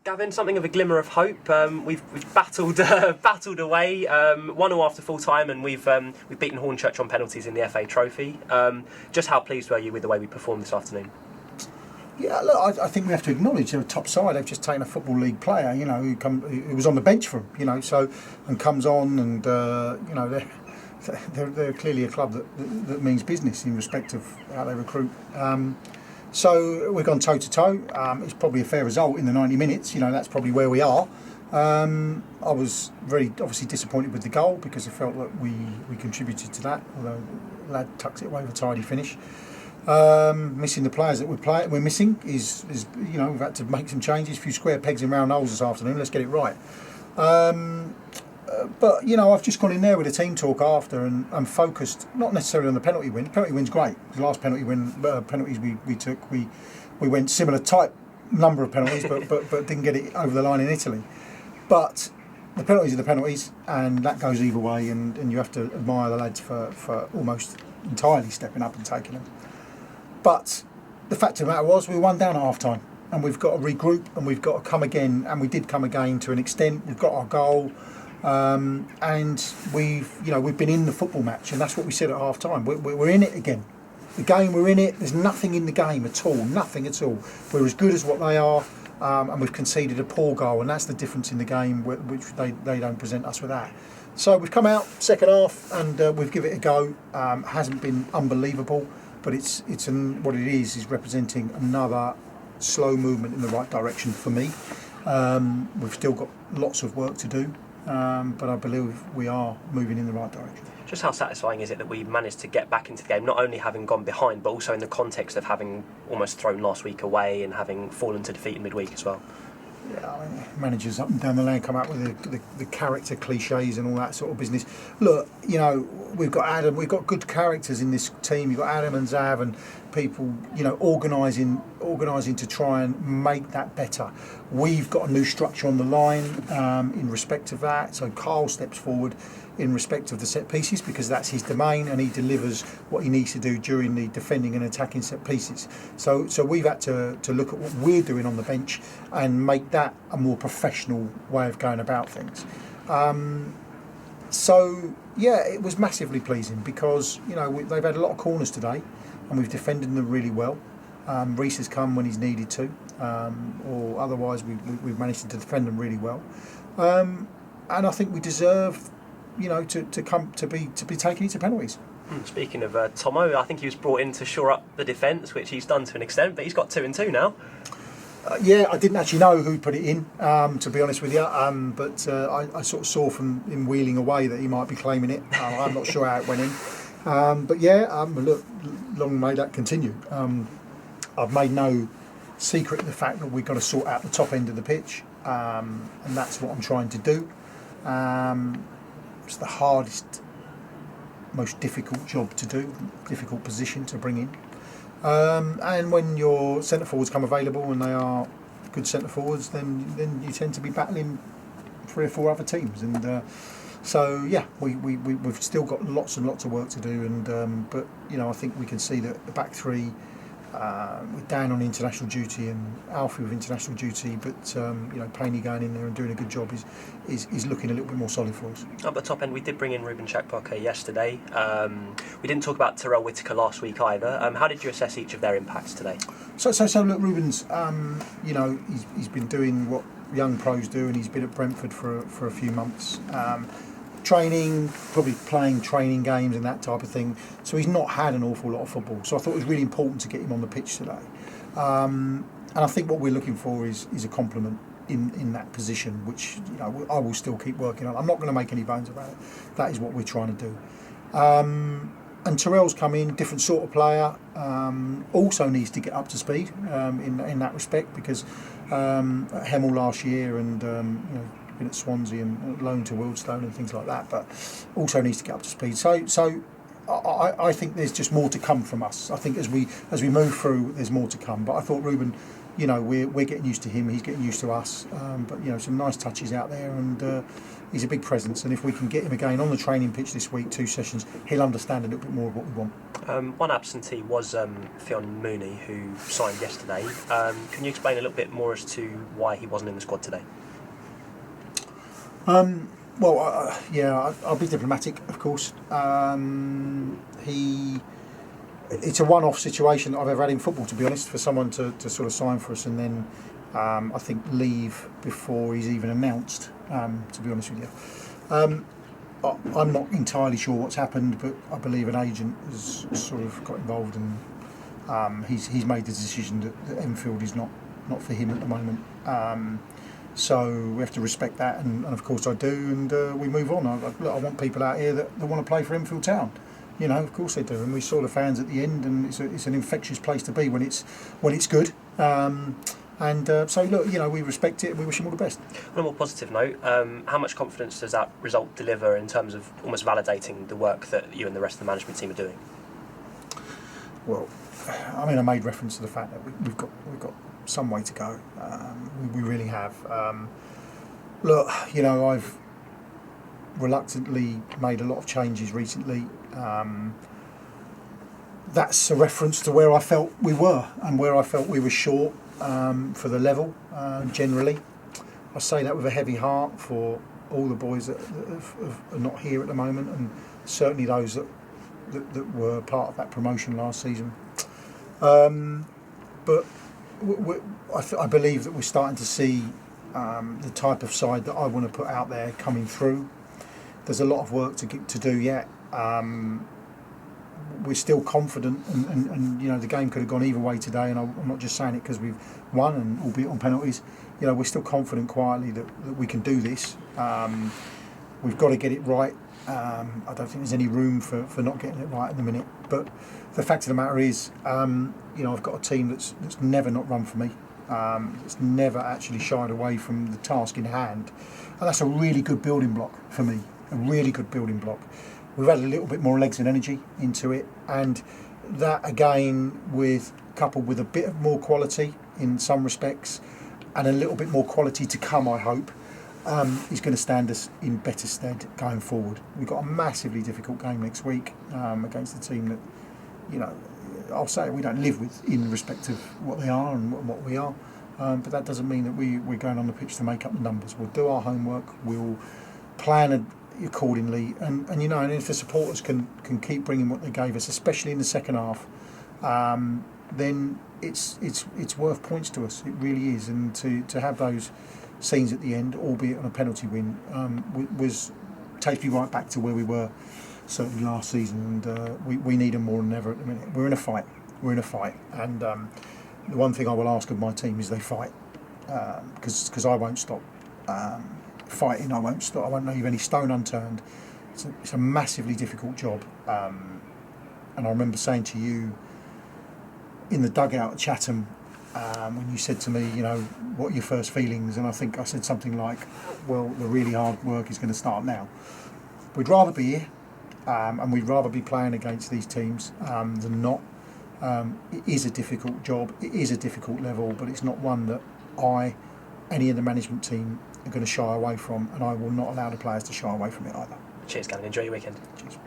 Gavin, something of a glimmer of hope. We've battled away 1-1 after full time, and we've beaten Hornchurch on penalties in the FA Trophy. Just how pleased were you with the way we performed this afternoon? Yeah, look, I think we have to acknowledge they're a top side. They've just taken a Football League player, who was on the bench for them, and comes on, and they're clearly a club that means business in respect of how they recruit. So we've gone toe to toe. It's probably a fair result in the 90 minutes. That's probably where we are. I was very obviously disappointed with the goal because I felt that we contributed to that. Although the lad tucks it away with a tidy finish. Missing the players that we're missing is we've had to make some changes. A few square pegs in round holes this afternoon. Let's get it right. But I've just gone in there with a team talk after and focused not necessarily on the penalty win. The penalty win's great. The last penalties we took, we went similar type number of penalties, but didn't get it over the line in Italy. But the penalties are the penalties, and that goes either way. And you have to admire the lads for almost entirely stepping up and taking them. But the fact of the matter was, we were 1 down at half time, and we've got to regroup, and we've got to come again, and we did come again to an extent. We've got our goal. And we've been in the football match, and that's what we said at half time. We're in it again. The game, we're in it. There's nothing in the game at all. Nothing at all. We're as good as what they are, and we've conceded a poor goal, and that's the difference in the game, which they don't present us with that. So we've come out second half, and we've given it a go. Hasn't been unbelievable, but what it is representing another slow movement in the right direction for me. We've still got lots of work to do. But I believe we are moving in the right direction. Just how satisfying is it that we managed to get back into the game, not only having gone behind, but also in the context of having almost thrown last week away and having fallen to defeat in midweek as well? Yeah, I mean, managers up and down the lane come out with the character cliches and all that sort of business. Look, we've got Adam, we've got good characters in this team. You've got Adam and Zav and people, organising to try and make that better. We've got a new structure on the line in respect of that. So Carl steps forward in respect of the set pieces because that's his domain, and he delivers what he needs to do during the defending and attacking set pieces. So we've had to look at what we're doing on the bench and make that a more professional way of going about things. It was massively pleasing because they've had a lot of corners today, and we've defended them really well. Reece has come when he's needed to, or otherwise we've managed to defend them really well. And I think we deserve, to be taking it to penalties. Speaking of Tomo, I think he was brought in to shore up the defence, which he's done to an extent, but he's got 2 and 2 now. I didn't actually know who put it in, to be honest with you, but I sort of saw from him wheeling away that he might be claiming it. I'm not sure how it went in. Look, long may that continue. I've made no secret of the fact that we've got to sort out the top end of the pitch, and that's what I'm trying to do. It's the hardest, most difficult job to do, difficult position to bring in. And when your centre forwards come available and they are good centre forwards, then you tend to be battling 3 or 4 other teams. And we've still got lots and lots of work to do. But I think we can see that the back three, with Dan on international duty and Alfie with international duty, but Paney going in there and doing a good job is looking a little bit more solid for us. At the top end, we did bring in Ruben Chakpaka yesterday. We didn't talk about Terrell Whitaker last week either. How did you assess each of their impacts today? So look, Ruben's, he's been doing what young pros do, and he's been at Brentford for a few months. Training, probably playing training games and that type of thing. So he's not had an awful lot of football. So I thought it was really important to get him on the pitch today. And I think what we're looking for is a complement in that position, which I will still keep working on. I'm not going to make any bones about it. That is what we're trying to do. And Terrell's come in, different sort of player. Also needs to get up to speed in that respect because at Hemel last year and at Swansea and loaned to Wildstone and things like that, but also needs to get up to speed. So I think there's just more to come from us. I think as we move through, there's more to come. But I thought Ruben, you know, we're getting used to him, he's getting used to us. But you know, some nice touches out there, and he's a big presence. And if we can get him again on the training pitch this week, 2 sessions, he'll understand a little bit more of what we want. One absentee was Fionn Mooney, who signed yesterday. Can you explain a little bit more as to why he wasn't in the squad today? Yeah, I'll be diplomatic, of course. It's a one-off situation that I've ever had in football, to be honest, for someone to sort of sign for us and then I think leave before he's even announced, to be honest with you. I'm not entirely sure what's happened, but I believe an agent has sort of got involved, and he's made the decision that Enfield is not for him at the moment. So we have to respect that, and of course I do, and we move on. I want people out here that want to play for Enfield Town. You know, of course they do, and we saw the fans at the end, and it's an infectious place to be when it's good. So look, you know, we respect it and we wish him all the best. On a more positive note, how much confidence does that result deliver in terms of almost validating the work that you and the rest of the management team are doing? Well, I mean, I made reference to the fact that we've got some way to go. We really have. Look, you know, I've reluctantly made a lot of changes recently. That's a reference to where I felt we were and where I felt we were short for the level generally. I say that with a heavy heart for all the boys that are not here at the moment, and certainly those that were part of that promotion last season. But I believe that we're starting to see the type of side that I want to put out there coming through. There's a lot of work to do yet. We're still confident, and you know, the game could have gone either way today, and I'm not just saying it because we've won, and albeit on penalties. You know, we're still confident quietly that we can do this. We've got to get it right. I don't think there's any room for not getting it right at the minute. But the fact of the matter is, you know, I've got a team that's never not run for me. It's never actually shied away from the task in hand, and that's a really good building block for me. A really good building block. We've had a little bit more legs and energy into it, and that again, coupled with a bit of more quality in some respects, and a little bit more quality to come, I hope, is going to stand us in better stead going forward. We've got a massively difficult game next week against a team that, you know, I'll say we don't live with in respect of what they are and what we are, but that doesn't mean that we're going on the pitch to make up the numbers. We'll do our homework, we'll plan accordingly, and you know, and if the supporters can keep bringing what they gave us, especially in the second half, then it's worth points to us. It really is, and to have those scenes at the end, albeit on a penalty win, takes me right back to where we were certainly last season, and we need them more than ever at the minute. We're in a fight, and the one thing I will ask of my team is they fight, because I won't stop fighting. I won't stop. I won't leave any stone unturned. It's a massively difficult job, and I remember saying to you in the dugout at Chatham, when you said to me, you know, what are your first feelings? And I think I said something like, well, the really hard work is going to start now. We'd rather be here, and we'd rather be playing against these teams than not. It is a difficult job, it is a difficult level, but it's not one that any of the management team are going to shy away from, and I will not allow the players to shy away from it either. Cheers, Gavin. Enjoy your weekend. Cheers.